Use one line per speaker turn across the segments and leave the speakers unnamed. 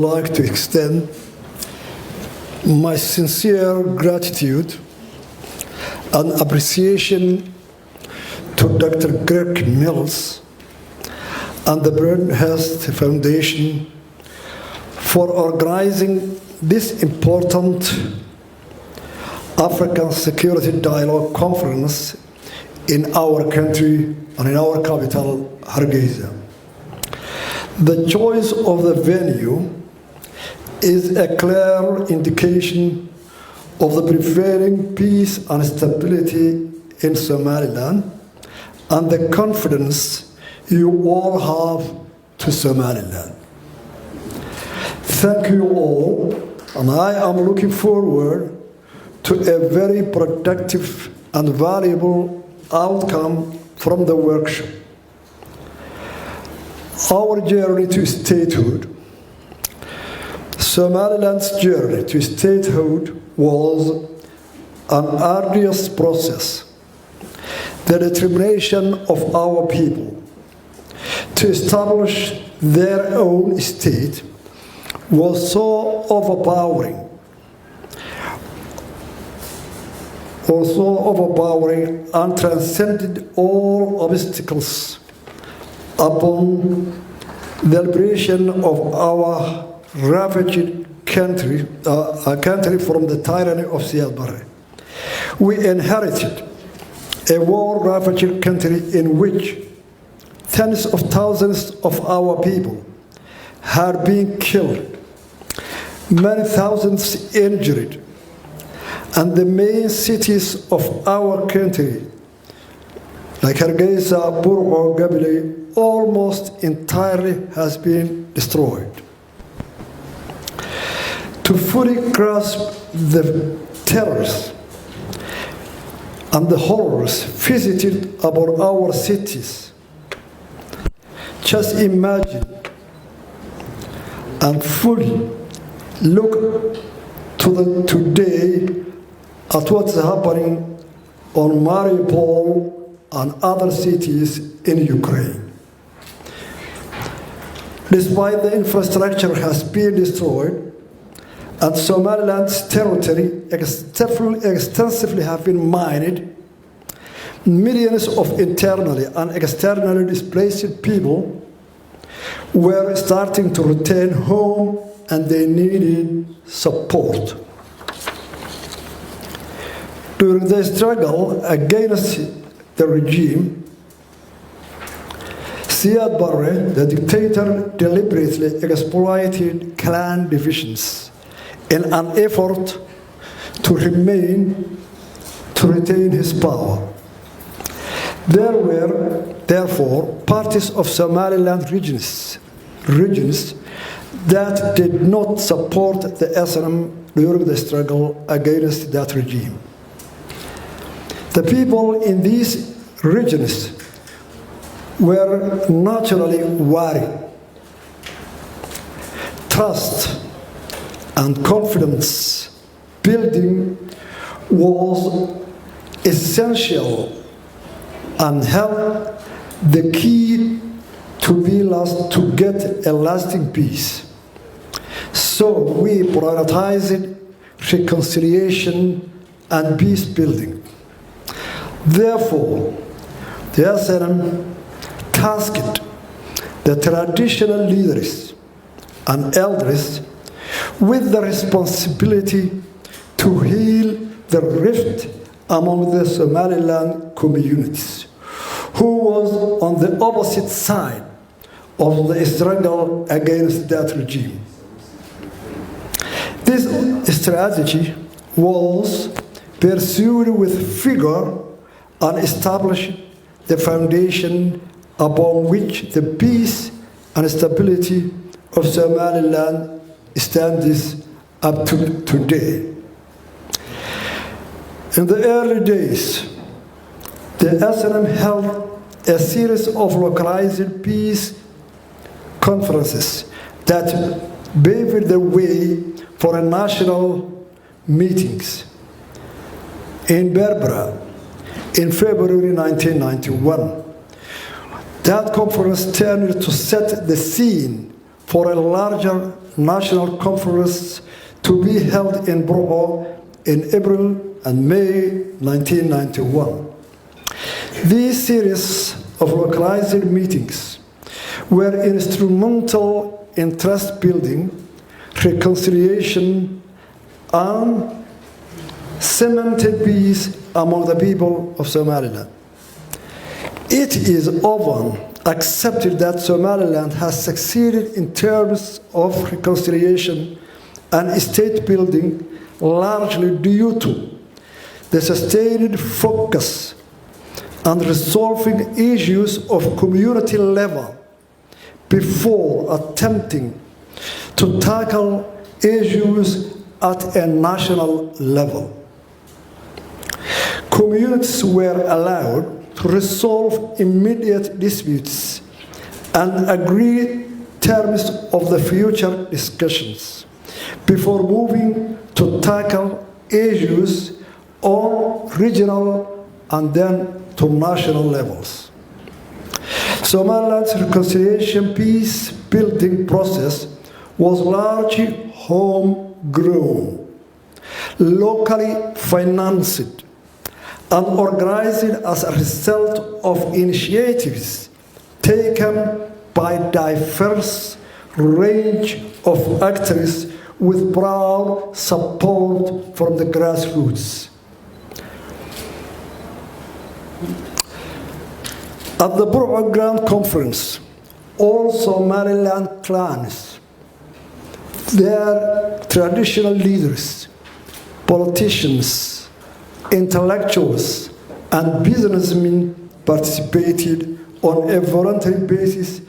like to extend my sincere gratitude and appreciation to Dr. Greg Mills and the Bernhurst Foundation for organizing this important African Security Dialogue Conference in our country and in our capital, Hargeisa. The choice of the venue is a clear indication of the prevailing peace and stability in Somaliland and the confidence you all have to Somaliland. Thank you all, and I am looking forward to a very productive and valuable outcome from the workshop. Our journey to statehood. Somaliland's journey to statehood was an arduous process. The determination of our people to establish their own state was so overpowering, and transcended all obstacles upon the liberation of our ravaged country from the tyranny of Siad Barre. We inherited a war-ravaged country in which tens of thousands of our people had been killed, many thousands injured, and the main cities of our country, like Hargeisa, Burgo, Gabile, almost entirely has been destroyed. To fully grasp the terrors and the horrors visited about our cities, just imagine and fully look to today at what's happening on Mariupol and other cities in Ukraine. Despite the infrastructure has been destroyed, and Somaliland's territory extensively have been mined, millions of internally and externally displaced people were starting to return home, and they needed support. During the struggle against the regime, Siad Barre, the dictator, deliberately exploited clan divisions in an effort to retain his power. There were, therefore, parties of Somaliland regions that did not support the SNM during the struggle against that regime. The people in these regions were naturally worried. Trust and confidence building was essential and held the key to get a lasting peace. So we prioritized reconciliation and peace building. Therefore, the SNM tasked the traditional leaders and elders with the responsibility to heal the rift among the Somaliland communities, who was on the opposite side of the struggle against that regime. This strategy was pursued with vigor and established the foundation upon which the peace and stability of Somaliland stands up to today. In the early days, the SNM held a series of localized peace conferences that paved the way for national meetings. In Berbera, in February 1991, that conference turned to set the scene for a larger National Conference to be held in Burma in April and May 1991. These series of localized meetings were instrumental in trust building, reconciliation, and cemented peace among the people of Somaliland. It is often accepted that Somaliland has succeeded in terms of reconciliation and state building largely due to the sustained focus on resolving issues of community level before attempting to tackle issues at a national level. Communities were allowed to resolve immediate disputes and agree terms of the future discussions before moving to tackle issues on regional and then to national levels. Somaliland's reconciliation peace-building process was largely homegrown, locally financed, and organized as a result of initiatives taken by a diverse range of actors with broad support from the grassroots. At the Burma Grand Conference, all Somaliland clans, their traditional leaders, politicians, intellectuals, and businessmen participated on a voluntary basis.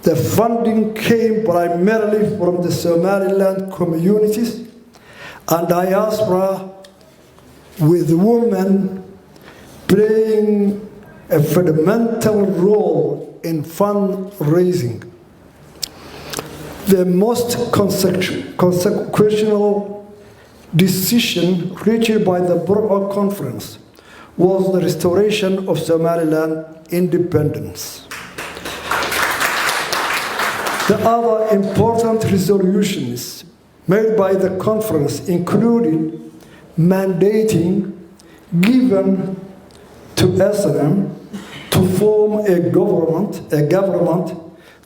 The funding came primarily from the Somaliland communities and diaspora, with women playing a fundamental role in fundraising. The most consequential decision reached by the Burma Conference was the restoration of Somaliland independence. The other important resolutions made by the conference included mandating given to SNM to form a government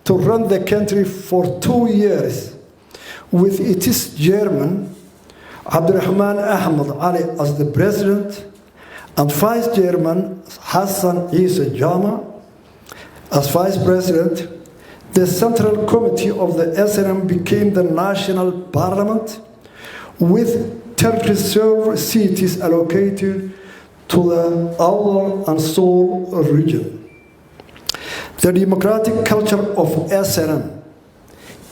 to run the country for 2 years, with its chairman, Abdurrahman Ahmed Ali, as the president, and vice chairman, Hassan Isa Jama, as vice president. The Central Committee of the SNM became the national parliament, with 10 reserved seats allocated to the Awdal and Seoul region. The democratic culture of SNM,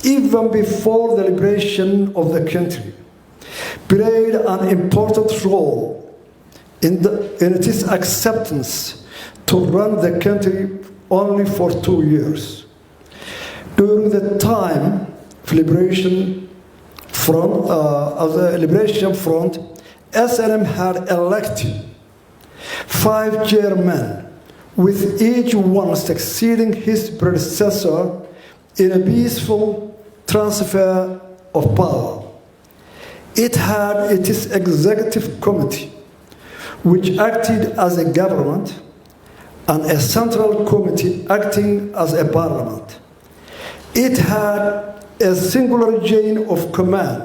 even before the liberation of the country, played an important role in its acceptance to run the country only for 2 years. During the time of Liberation Front, SNM had elected 5 chairmen, with each one succeeding his predecessor in a peaceful transfer of power. It had its executive committee, which acted as a government, and a central committee acting as a parliament. It had a singular chain of command,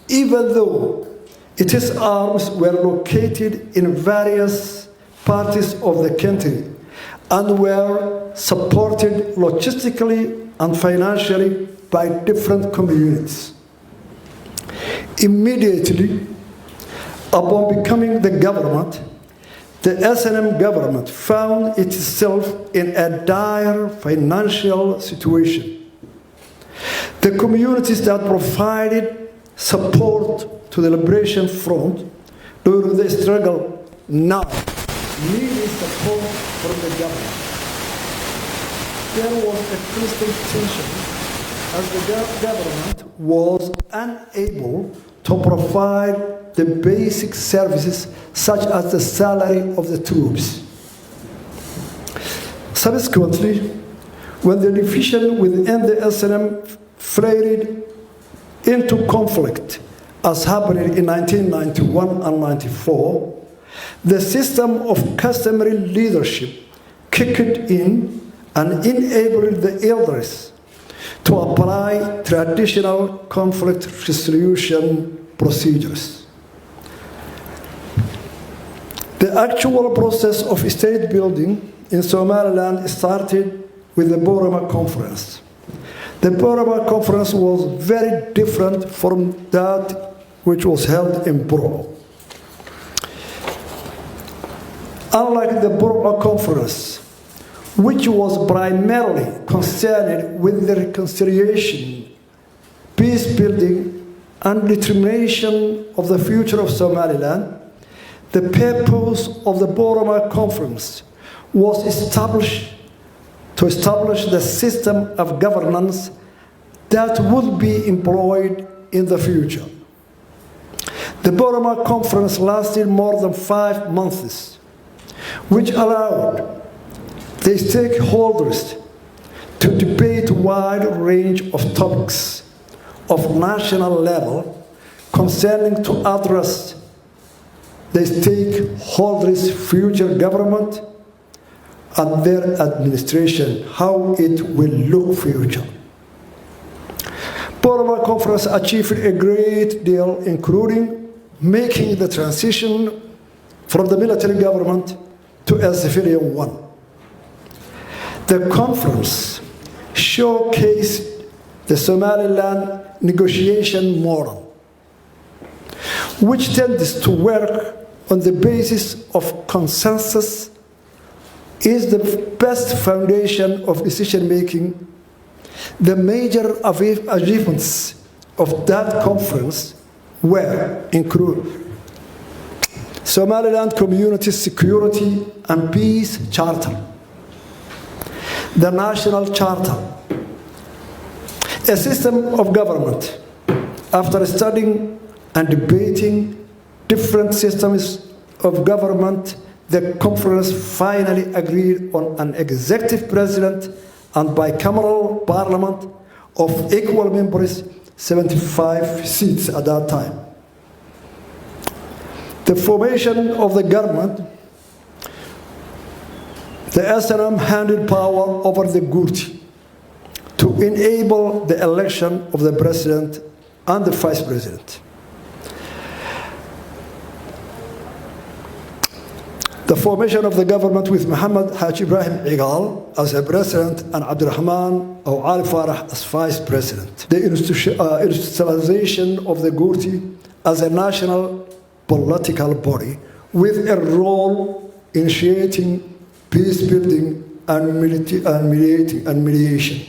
even though its arms were located in various parts of the country and were supported logistically and financially by different communities. Immediately upon becoming the government, the SNM government found itself in a dire financial situation. The communities that provided support to the Liberation Front during the struggle now needed support from the government. There was a constant tension as the government was unable to provide the basic services such as the salary of the troops. Subsequently, when the division within the SNM flared into conflict, as happened in 1991 and 94, the system of customary leadership kicked in and enabled the elders to apply traditional conflict resolution procedures. The actual process of state building in Somaliland started with the Boroma Conference. The Boroma Conference was very different from that which was held in Burma. Unlike the Burma Conference, which was primarily concerned with the reconciliation, peace building, and determination of the future of Somaliland, the purpose of the Boroma Conference was to establish the system of governance that would be employed in the future. The Boroma Conference lasted more than 5 months, which allowed the stakeholders to debate a wide range of topics of national level concerning to address the stakeholders' future government and their administration, how it will look future. Boroma Conference achieved a great deal, including making the transition from the military government to a civilian one. The conference showcased the Somaliland negotiation model, which tends to work on the basis of consensus, is the best foundation of decision-making. The major achievements of that conference were included Somaliland Community Security and Peace Charter, the National Charter, a system of government. After studying and debating different systems of government, the conference finally agreed on an executive president and bicameral parliament of equal members, 75 seats at that time. The formation of the government, the SNM handed power over the Gurti to enable the election of the president and the vice president. The formation of the government with Muhammad Haji Ibrahim Igal as a president and Abdurrahman or Ali Farah as vice president. The institutionalization of the Gurti as a national political body with a role in initiating peace building and mediation.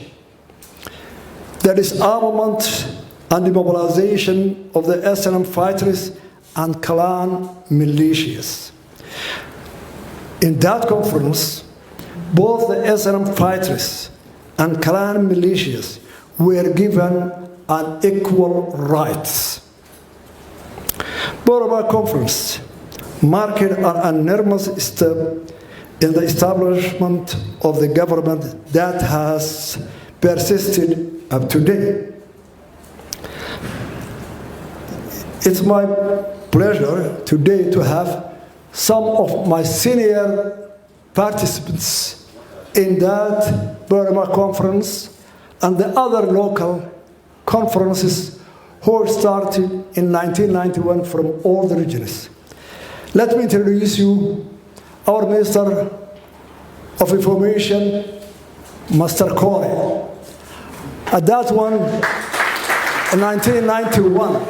The disarmament and demobilization of the SNM fighters and clan militias. In that conference, both the SNM fighters and clan militias were given an equal rights. Boroma Conference marked an enormous step in the establishment of the government that has persisted up to date. It's my pleasure today to have some of my senior participants in that Boroma Conference and the other local conferences who started in 1991 from all the regions. Let me introduce you our Minister of Information, Master Furay. At that one, in 1991,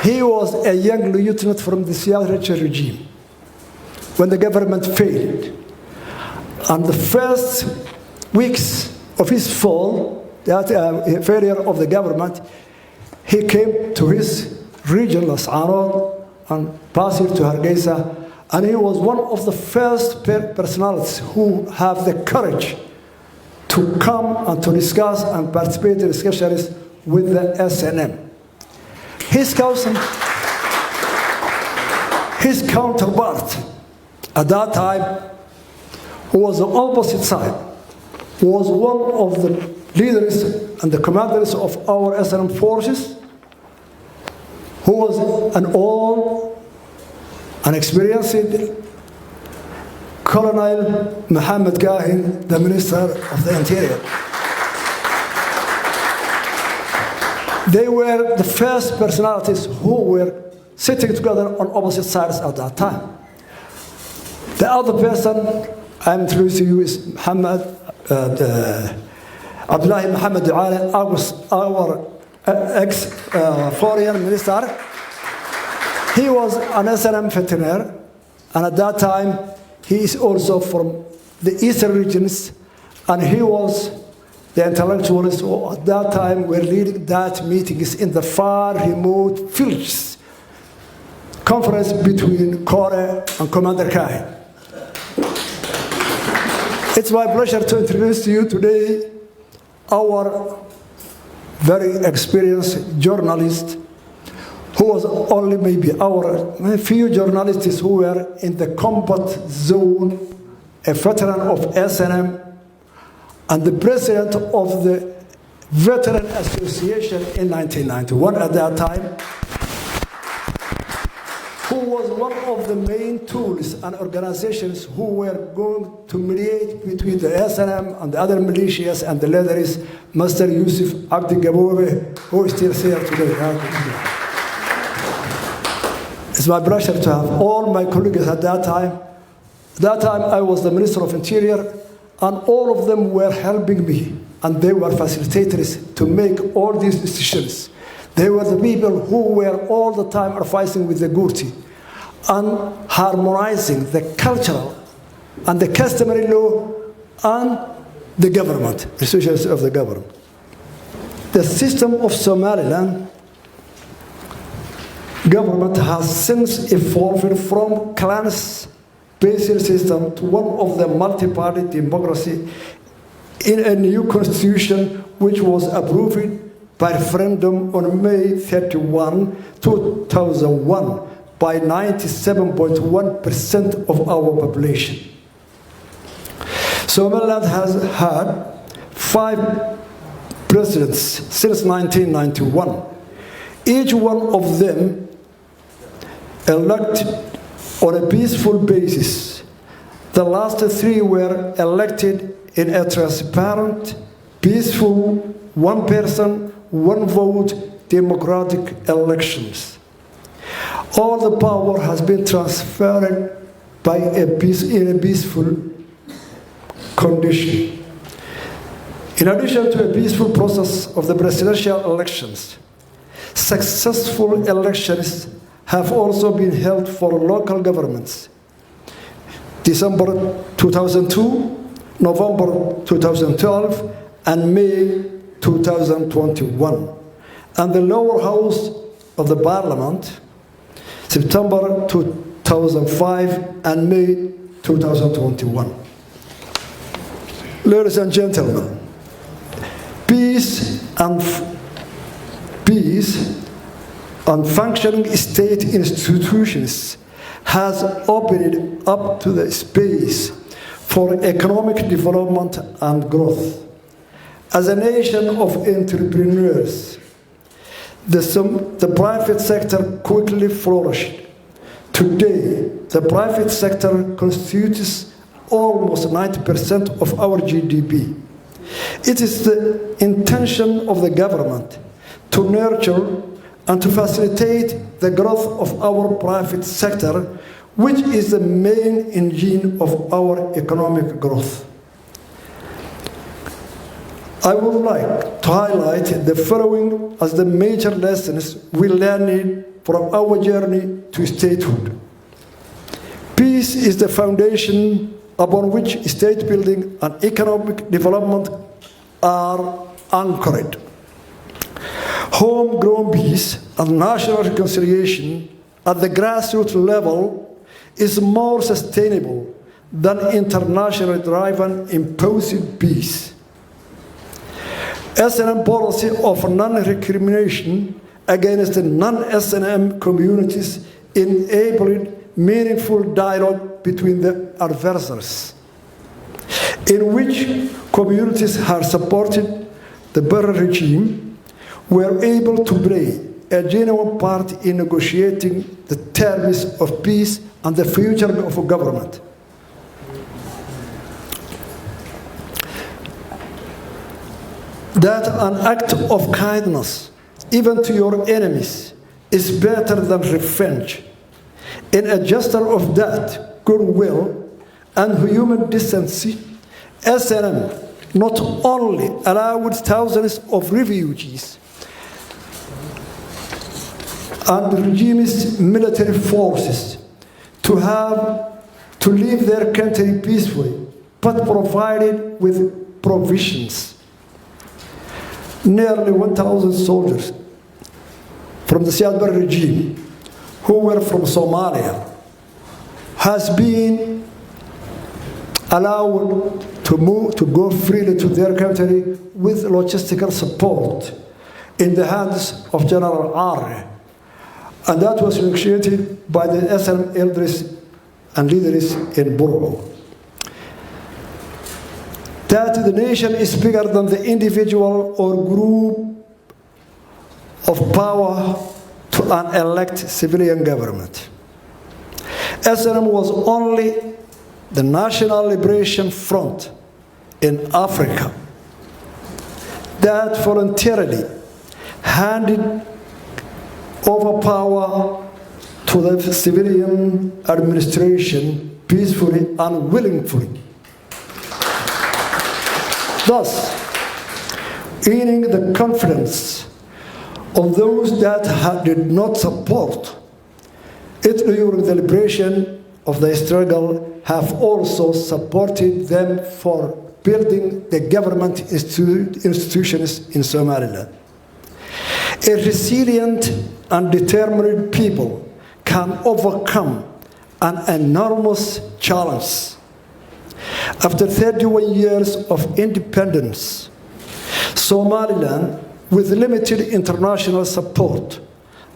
he was a young lieutenant from the Siyasat regime when the government failed. And the first weeks of his fall, that failure of the government, he came to his region, Las Anod, and passed to Hargeisa, and he was one of the first personalities who have the courage to come and to discuss and participate in discussions with the SNM. His counterpart at that time, who was the opposite side, was one of the leaders and the commanders of our SNM forces, who was an old and experienced Colonel Mohammed Gahin, the Minister of the Interior. They were the first personalities who were sitting together on opposite sides at that time. The other person I'm introducing you is Abdullahi Mohammed Duale, our ex-foreign minister. He was an SNM veteran, and at that time, he is also from the eastern regions, and he was the intellectuals who at that time were leading that meetings in the far remote villages. Conference between Kore and Commander Kai. It's my pleasure to introduce to you today our very experienced journalist, who was only maybe our few journalists who were in the combat zone, a veteran of SNM, and the president of the Veteran Association in 1991 at that time, who was one of the main tools and organizations who were going to mediate between the SNM and the other militias, and the leader is Master Yusuf Abdi Gabobe, who is still here today. It's my pleasure to have all my colleagues at that time. At that time, I was the Minister of Interior, and all of them were helping me, and they were facilitators to make all these decisions. They were the people who were all the time advising with the Gurti and harmonizing the cultural and the customary law and the government, institutions of the government. The system of Somaliland government has since evolved from clans-based system to one of the multi-party democracy in a new constitution which was approved by referendum on May 31, 2001 by 97.1% of our population. Somaliland has had 5 presidents since 1991. Each one of them elected on a peaceful basis. The last 3 were elected in a transparent, peaceful, one person, one vote, democratic elections. All the power has been transferred in a peaceful condition. In addition to a peaceful process of the presidential elections, successful elections have also been held for local governments. December 2002, November 2012, and May 2021. And the lower house of the parliament, September 2005 and May 2021. Ladies and gentlemen, peace and functioning state institutions has opened up to the space for economic development and growth. As a nation of entrepreneurs, the private sector quickly flourished. Today, the private sector constitutes almost 90% of our GDP. It is the intention of the government to nurture and to facilitate the growth of our private sector, which is the main engine of our economic growth. I would like to highlight the following as the major lessons we learned from our journey to statehood. Peace is the foundation upon which state building and economic development are anchored. Homegrown peace and national reconciliation at the grassroots level is more sustainable than internationally driven imposed peace. SNM policy of non-recrimination against the non-SNM communities enabled meaningful dialogue between the adversaries, in which communities are supported the Barre regime were able to play a genuine part in negotiating the terms of peace and the future of a government. That an act of kindness, even to your enemies, is better than revenge. In a gesture of that goodwill and human decency, SNM not only allowed thousands of refugees and the regime's military forces to leave their country peacefully, but provided with provisions. Nearly 1,000 soldiers from the Siad Barre regime who were from Somalia has been allowed to go freely to their country with logistical support in the hands of General Arre. And that was negotiated by the SNM elders and leaders in Burro. That the nation is bigger than the individual or group of power to an elected civilian government. SNM was only the National Liberation Front in Africa that voluntarily handed over power to the civilian administration peacefully and willingly. Thus, earning the confidence of those that did not support it during the liberation of the struggle have also supported them for building the government institutions in Somaliland. A resilient and determined people can overcome an enormous challenge. After 31 years of independence, Somaliland, with limited international support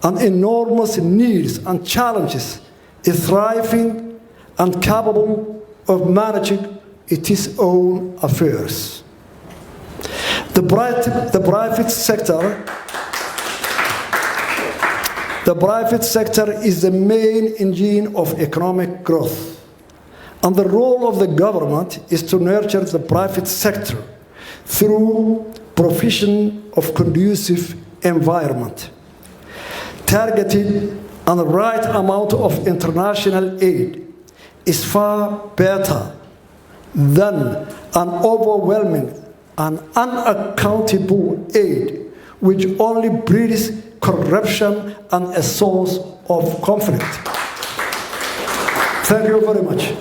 and enormous needs and challenges, is thriving and capable of managing its own affairs. The private sector is the main engine of economic growth. And the role of the government is to nurture the private sector through provision of conducive environment, targeted and the right amount of international aid is far better than an overwhelming and unaccountable aid which only breeds corruption and a source of conflict. Thank you very much.